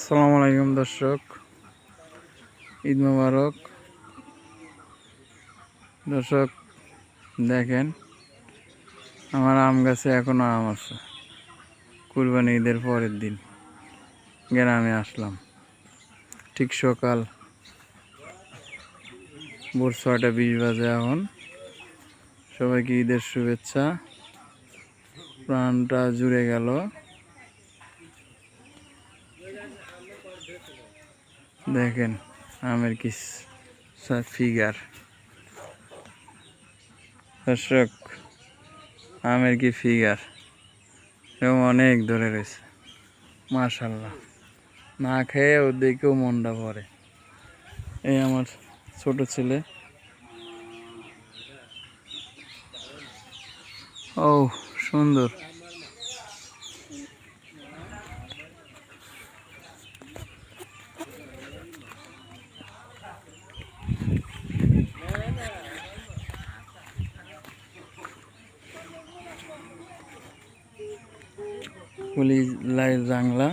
আসসালামু আলাইকুম দর্শক, ঈদ মোবারক। দর্শক দেখেন, আমার আম গাছে এখনো আম আছে। কুরবানি ঈদের পরের দিন গ্রামে আসলাম, ঠিক সকাল ভোর 6:20 বাজে। এখন সবাইকে ঈদের শুভেচ্ছা। প্রাণটা জুড়ে গেল। দেখেন আমের কি ফিগার। দর্শক, আমের কি ফিগার, এবং অনেক ধরে রয়েছে মাশাআল্লাহ। না খেয়ে ওদিকেও মনটা ভরে। এই আমার ছোট ছেলে। ও সুন্দর। পুলিশ লাইট জাংলা।